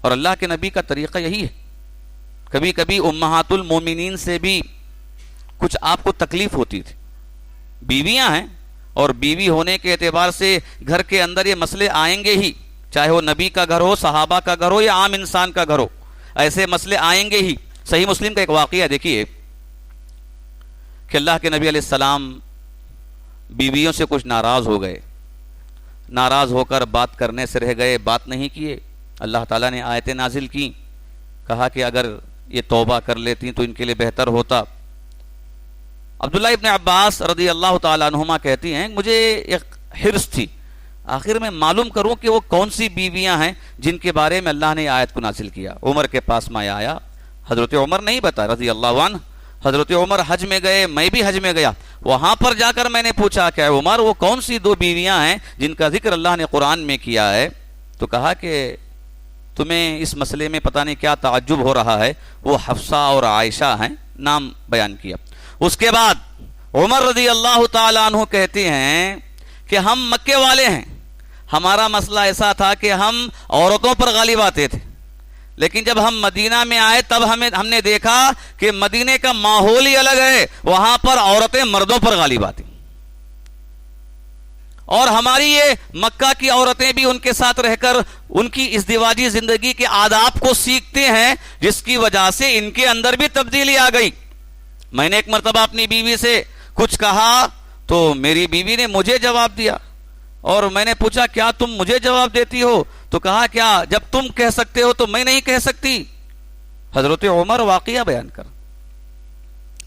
اور اللہ کے نبی کا طریقہ یہی ہے۔ کبھی کبھی امہات المومنین سے بھی کچھ آپ کو تکلیف ہوتی تھی، بیویاں ہیں اور بیوی ہونے کے اعتبار سے گھر کے اندر یہ مسئلے آئیں گے ہی، چاہے وہ نبی کا گھر ہو، صحابہ کا گھر ہو، یا عام انسان کا گھر ہو، ایسے مسئلے آئیں گے ہی۔ صحیح مسلم کا ایک واقعہ دیکھیے کہ اللہ کے نبی علیہ السلام بیویوں سے کچھ ناراض ہو گئے، ناراض ہو کر بات کرنے سے رہ گئے، بات نہیں کیے۔ اللہ تعالیٰ نے آیتیں نازل کی، کہا کہ اگر یہ توبہ کر لیتی تو ان کے لیے بہتر ہوتا۔ عبداللہ ابن عباس رضی اللہ تعالیٰ عنہما کہتی ہیں مجھے ایک حرص تھی آخر میں معلوم کروں کہ وہ کون سی بیویاں ہیں جن کے بارے میں اللہ نے آیت کو نازل کیا۔ عمر کے پاس میں آیا، حضرت عمر نہیں بتا رضی اللہ عنہ، حضرت عمر حج میں گئے، میں بھی حج میں گیا، وہاں پر جا کر میں نے پوچھا کہ عمر وہ کون سی 2 بیویاں ہیں جن کا ذکر اللہ نے قرآن میں کیا ہے؟ تو کہا کہ تمہیں اس مسئلے میں پتہ نہیں کیا تعجب ہو رہا ہے، وہ حفصہ اور عائشہ ہیں، نام بیان کیا۔ اس کے بعد عمر رضی اللہ تعالیٰ عنہ کہتے ہیں کہ ہم مکے والے ہیں، ہمارا مسئلہ ایسا تھا کہ ہم عورتوں پر غالب آتے تھے، لیکن جب ہم مدینہ میں آئے تب ہم نے دیکھا کہ مدینے کا ماحول ہی الگ ہے، وہاں پر عورتیں مردوں پر غالب آتی، اور ہماری یہ مکہ کی عورتیں بھی ان کے ساتھ رہ کر ان کی ازدواجی زندگی کے آداب کو سیکھتے ہیں، جس کی وجہ سے ان کے اندر بھی تبدیلی آ گئی۔ میں نے ایک مرتبہ اپنی بیوی سے کچھ کہا تو میری بیوی نے مجھے جواب دیا، اور میں نے پوچھا کیا تم مجھے جواب دیتی ہو؟ تو کہا کیا جب تم کہہ سکتے ہو تو میں نہیں کہہ سکتی؟ حضرت عمر واقعہ بیان کر۔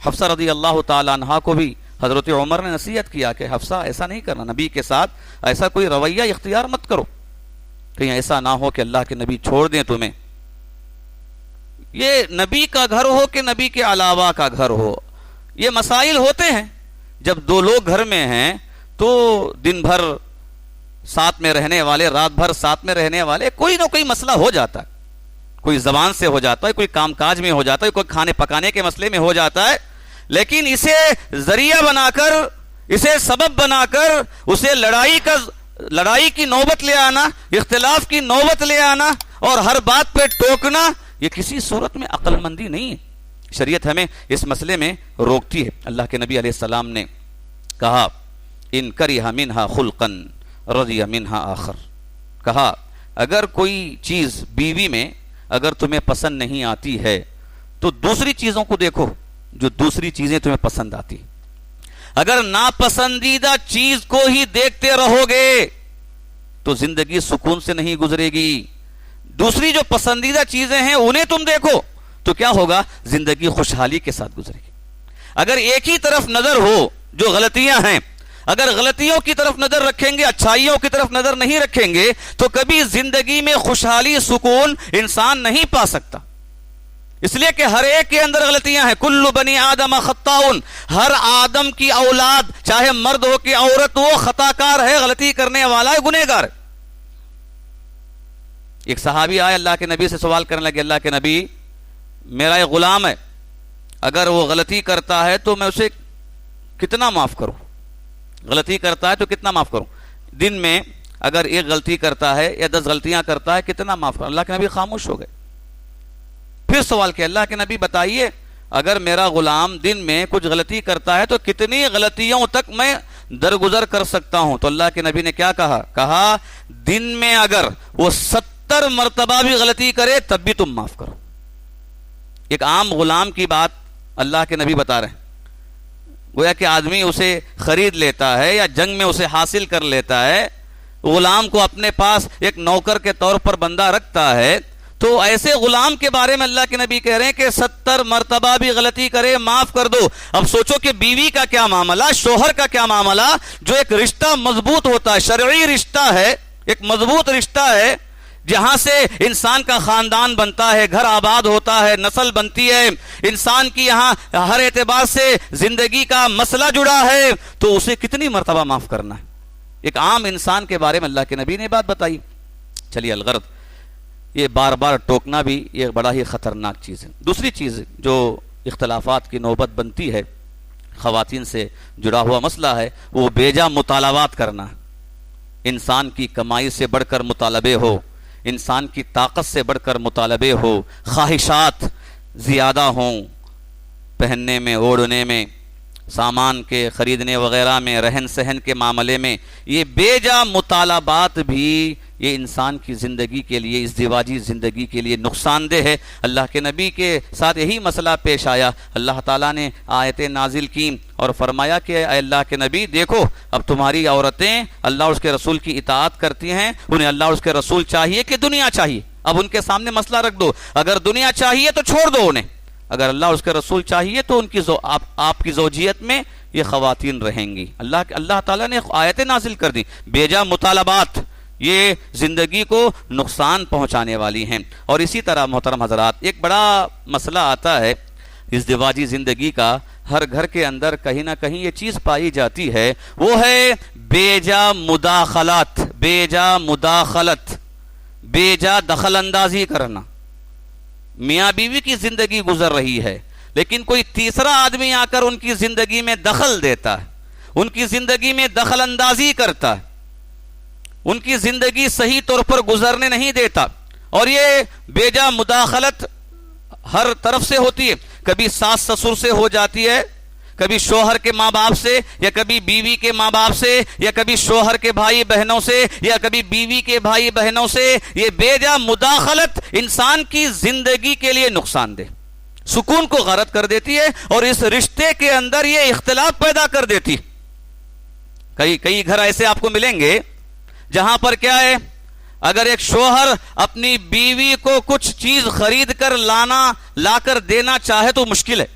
حفصہ رضی اللہ تعالی عنہا کو بھی حضرت عمر نے نصیحت کیا کہ حفصہ ایسا نہیں کرنا، نبی کے ساتھ ایسا کوئی رویہ اختیار مت کرو، کہیں ایسا نہ ہو کہ اللہ کے نبی چھوڑ دیں تمہیں۔ یہ نبی کا گھر ہو کہ نبی کے علاوہ کا گھر ہو، یہ مسائل ہوتے ہیں۔ جب 2 لوگ گھر میں ہیں تو دن بھر ساتھ میں رہنے والے، رات بھر ساتھ میں رہنے والے، کوئی نہ کوئی مسئلہ ہو جاتا ہے، کوئی زبان سے ہو جاتا ہے، کوئی کام کاج میں ہو جاتا ہے، کوئی کھانے پکانے کے مسئلے میں ہو جاتا ہے، لیکن اسے ذریعہ بنا کر، اسے سبب بنا کر اسے لڑائی کی نوبت لے آنا، اختلاف کی نوبت لے آنا اور ہر بات پہ ٹوکنا، یہ کسی صورت میں عقل مندی نہیں ہے۔ شریعت ہمیں اس مسئلے میں روکتی ہے۔ اللہ کے نبی علیہ السلام نے کہا ان کرہ منہا خلقا رضی منہا آخر، کہا اگر کوئی چیز بیوی میں اگر تمہیں پسند نہیں آتی ہے تو دوسری چیزوں کو دیکھو جو دوسری چیزیں تمہیں پسند آتی۔ اگر ناپسندیدہ چیز کو ہی دیکھتے رہو گے تو زندگی سکون سے نہیں گزرے گی. دوسری جو پسندیدہ چیزیں ہیں انہیں تم دیکھو تو کیا ہوگا؟ زندگی خوشحالی کے ساتھ گزرے گی. اگر ایک ہی طرف نظر ہو جو غلطیاں ہیں، اگر غلطیوں کی طرف نظر رکھیں گے، اچھائیوں کی طرف نظر نہیں رکھیں گے، تو کبھی زندگی میں خوشحالی سکون انسان نہیں پا سکتا. اس لیے کہ ہر ایک کے اندر غلطیاں ہیں. کل بنی آدم خطاؤن، ہر آدم کی اولاد چاہے مرد ہو کہ عورت ہو خطا کار ہے، غلطی کرنے والا ہے، گنہگار ہے. ایک صحابی آئے اللہ کے نبی سے سوال کرنے لگے، اللہ کے نبی میرا ایک غلام ہے، اگر وہ غلطی کرتا ہے تو میں اسے کتنا معاف کروں؟ غلطی کرتا ہے تو کتنا معاف کروں؟ دن میں اگر ایک غلطی کرتا ہے یا 10 غلطیاں کرتا ہے کتنا معاف کروں؟ اللہ کے نبی خاموش ہو گئے. پھر سوال کیا، اللہ کے نبی بتائیے اگر میرا غلام دن میں کچھ غلطی کرتا ہے تو کتنی غلطیوں تک میں درگزر کر سکتا ہوں؟ تو اللہ کے نبی نے کیا کہا دن میں اگر وہ 70 مرتبہ بھی غلطی کرے تب بھی تم معاف کرو. ایک عام غلام کی بات اللہ کے نبی بتا رہے ہیں. گویا کہ آدمی اسے خرید لیتا ہے یا جنگ میں اسے حاصل کر لیتا ہے، غلام کو اپنے پاس ایک نوکر کے طور پر بندہ رکھتا ہے، تو ایسے غلام کے بارے میں اللہ کے نبی کہہ رہے ہیں کہ 70 مرتبہ بھی غلطی کرے معاف کر دو. اب سوچو کہ بیوی کا کیا معاملہ، شوہر کا کیا معاملہ، جو ایک رشتہ مضبوط ہوتا ہے، شرعی رشتہ ہے، ایک مضبوط رشتہ ہے جہاں سے انسان کا خاندان بنتا ہے، گھر آباد ہوتا ہے، نسل بنتی ہے، انسان کی یہاں ہر اعتبار سے زندگی کا مسئلہ جڑا ہے، تو اسے کتنی مرتبہ معاف کرنا ہے؟ ایک عام انسان کے بارے میں اللہ کے نبی نے بات بتائی. چلیے الغرض یہ بار بار ٹوکنا بھی یہ بڑا ہی خطرناک چیز ہے. دوسری چیز جو اختلافات کی نوبت بنتی ہے، خواتین سے جڑا ہوا مسئلہ ہے، وہ بیجا مطالبات کرنا. انسان کی کمائی سے بڑھ کر مطالبے ہو، انسان کی طاقت سے بڑھ کر مطالبے ہو، خواہشات زیادہ ہوں، پہننے میں، اوڑھنے میں، سامان کے خریدنے وغیرہ میں، رہن سہن کے معاملے میں، یہ بے جا مطالبات بھی یہ انسان کی زندگی کے لیے، ازدواجی زندگی کے لیے نقصان دہ ہے. اللہ کے نبی کے ساتھ یہی مسئلہ پیش آیا. اللہ تعالیٰ نے آیتیں نازل کی اور فرمایا کہ اے اللہ کے نبی دیکھو اب تمہاری عورتیں اللہ اور اس کے رسول کی اطاعت کرتی ہیں، انہیں اللہ اور اس کے رسول چاہیے کہ دنیا چاہیے. اب ان کے سامنے مسئلہ رکھ دو، اگر دنیا چاہیے تو چھوڑ دو انہیں، اگر اللہ اور اس کے رسول چاہیے تو ان کی آپ کی زوجیت میں یہ خواتین رہیں گی. اللہ تعالیٰ نے آیتیں نازل کر دی. بیجا مطالبات یہ زندگی کو نقصان پہنچانے والی ہیں. اور اسی طرح محترم حضرات ایک بڑا مسئلہ آتا ہے ازدواجی زندگی کا. ہر گھر کے اندر کہیں نہ کہیں یہ چیز پائی جاتی ہے، وہ ہے بیجا مداخلات، بیجا مداخلت، بیجا دخل اندازی کرنا. میاں بیوی کی زندگی گزر رہی ہے لیکن کوئی تیسرا آدمی آ کر ان کی زندگی میں دخل دیتا ہے، ان کی زندگی میں دخل اندازی کرتا ہے، ان کی زندگی صحیح طور پر گزرنے نہیں دیتا. اور یہ بیجا مداخلت ہر طرف سے ہوتی ہے. کبھی ساس سسر سے ہو جاتی ہے، کبھی شوہر کے ماں باپ سے، یا کبھی بیوی کے ماں باپ سے، یا کبھی شوہر کے بھائی بہنوں سے، یا کبھی بیوی کے بھائی بہنوں سے. یہ بیجا مداخلت انسان کی زندگی کے لیے نقصان دہ، سکون کو غارت کر دیتی ہے اور اس رشتے کے اندر یہ اختلاف پیدا کر دیتی. کئی گھر ایسے آپ کو ملیں گے جہاں پر کیا ہے، اگر ایک شوہر اپنی بیوی کو کچھ چیز خرید کر لا کر دینا چاہے تو مشکل ہے.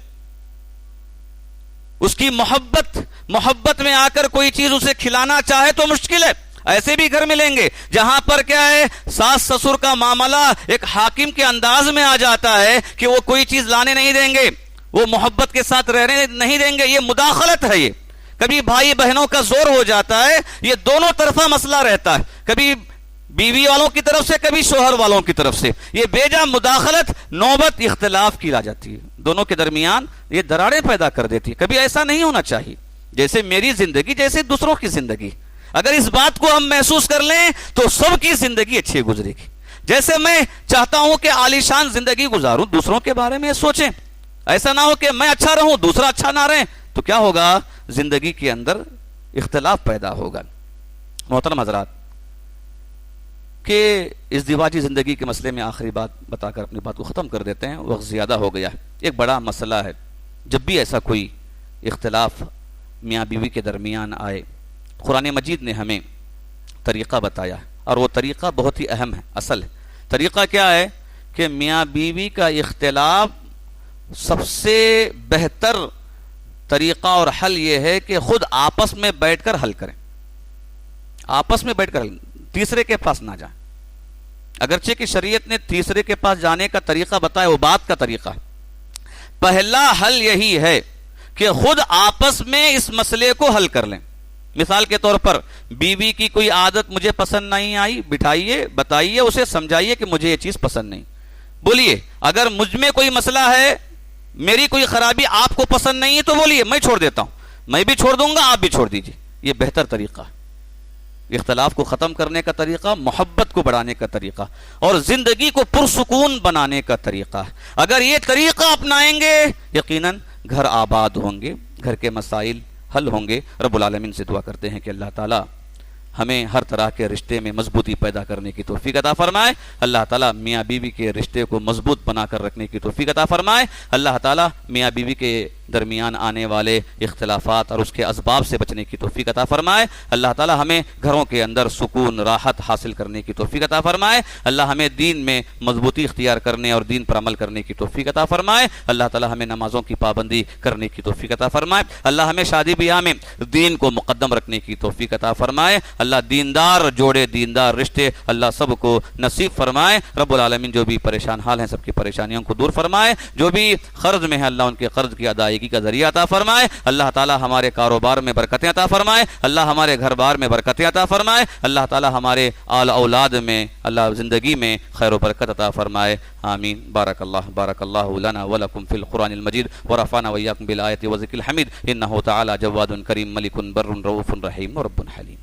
اس کی محبت میں آ کر کوئی چیز اسے کھلانا چاہے تو مشکل ہے. ایسے بھی گھر ملیں گے جہاں پر کیا ہے، ساس سسر کا معاملہ ایک حاکم کے انداز میں آ جاتا ہے کہ وہ کوئی چیز لانے نہیں دیں گے، وہ محبت کے ساتھ رہنے نہیں دیں گے. یہ مداخلت ہے. یہ کبھی بھائی بہنوں کا زور ہو جاتا ہے. یہ دونوں طرفہ مسئلہ رہتا ہے، کبھی بیوی والوں کی طرف سے، کبھی شوہر والوں کی طرف سے. یہ بیجا مداخلت نوبت اختلاف کی لا جاتی ہے، دونوں کے درمیان یہ دراڑیں پیدا کر دیتی ہے. کبھی ایسا نہیں ہونا چاہیے. جیسے میری زندگی جیسے دوسروں کی زندگی، اگر اس بات کو ہم محسوس کر لیں تو سب کی زندگی اچھی گزرے گی. جیسے میں چاہتا ہوں کہ عالیشان زندگی گزاروں، دوسروں کے بارے میں سوچیں. ایسا نہ ہو کہ میں اچھا رہوں دوسرا اچھا نہ رہے، تو کیا ہوگا، زندگی کے اندر اختلاف پیدا ہوگا. محترم حضرات کہ ازدواجی زندگی کے مسئلے میں آخری بات بتا کر اپنی بات کو ختم کر دیتے ہیں، وقت زیادہ ہو گیا ہے. ایک بڑا مسئلہ ہے، جب بھی ایسا کوئی اختلاف میاں بیوی کے درمیان آئے، قرآن مجید نے ہمیں طریقہ بتایا، اور وہ طریقہ بہت ہی اہم ہے، اصل ہے۔ طریقہ کیا ہے کہ میاں بیوی کا اختلاف سب سے بہتر طریقہ اور حل یہ ہے کہ خود آپس میں بیٹھ کر حل کریں، آپس میں بیٹھ کر حل، تیسرے کے پاس نہ جائیں۔ اگرچہ کہ شریعت نے تیسرے کے پاس جانے کا طریقہ بتایا، وہ بات کا طریقہ ہے، پہلا حل یہی ہے کہ خود آپس میں اس مسئلے کو حل کر لیں۔ مثال کے طور پر بیوی کی کوئی عادت مجھے پسند نہیں آئی، بٹھائیے، بتائیے اسے، سمجھائیے کہ مجھے یہ چیز پسند نہیں، بولیے اگر مجھ میں کوئی مسئلہ ہے، میری کوئی خرابی آپ کو پسند نہیں ہے تو بولیے، میں چھوڑ دیتا ہوں، میں بھی چھوڑ دوں گا، آپ بھی چھوڑ دیجیے۔ یہ بہتر طریقہ ہے، اختلاف کو ختم کرنے کا طریقہ، محبت کو بڑھانے کا طریقہ، اور زندگی کو پرسکون بنانے کا طریقہ ہے۔ اگر یہ طریقہ اپنائیں گے یقیناً گھر آباد ہوں گے، گھر کے مسائل حل ہوں گے۔ رب العالمین سے دعا کرتے ہیں کہ اللہ تعالیٰ ہمیں ہر طرح کے رشتے میں مضبوطی پیدا کرنے کی توفیق عطا فرمائے۔ اللہ تعالیٰ میاں بیوی کے رشتے کو مضبوط بنا کر رکھنے کی توفیق عطا فرمائے۔ اللہ تعالیٰ میاں بیوی کے درمیان آنے والے اختلافات اور اس کے اسباب سے بچنے کی توفیق عطا فرمائے۔ اللہ تعالیٰ ہمیں گھروں کے اندر سکون، راحت حاصل کرنے کی توفیق عطا فرمائے۔ اللہ ہمیں دین میں مضبوطی اختیار کرنے اور دین پر عمل کرنے کی توفیق عطا فرمائے۔ اللہ تعالیٰ ہمیں نمازوں کی پابندی کرنے کی توفیق عطا فرمائے۔ اللہ ہمیں شادی بیاہ میں دین کو مقدم رکھنے کی توفیق عطا فرمائے۔ اللہ دیندار جوڑے، دیندار رشتے اللہ سب کو نصیب فرمائے۔ رب العالمین جو بھی پریشان حال ہیں سب کی پریشانیوں کو دور فرمائے، جو بھی قرض میں ہیں اللہ ان کے قرض کی ادائیگی کا ذریعہ عطا فرمائے۔ اللہ تعالیٰ ہمارے کاروبار میں برکتیں عطا فرمائے، اللہ ہمارے گھر بار میں برکتیں عطا فرمائے، اللہ تعالیٰ ہمارے آل اولاد میں، اللہ زندگی میں خیر و برکت عطا فرمائے، آمین۔ بارک اللہ لنا ولکم فی القرآن المجید ورفعنا وإیاکم بالآیات وذکر الحمید، انہ تعالی جواد کریم ملک بر رؤوف رحیم ورب حلیم۔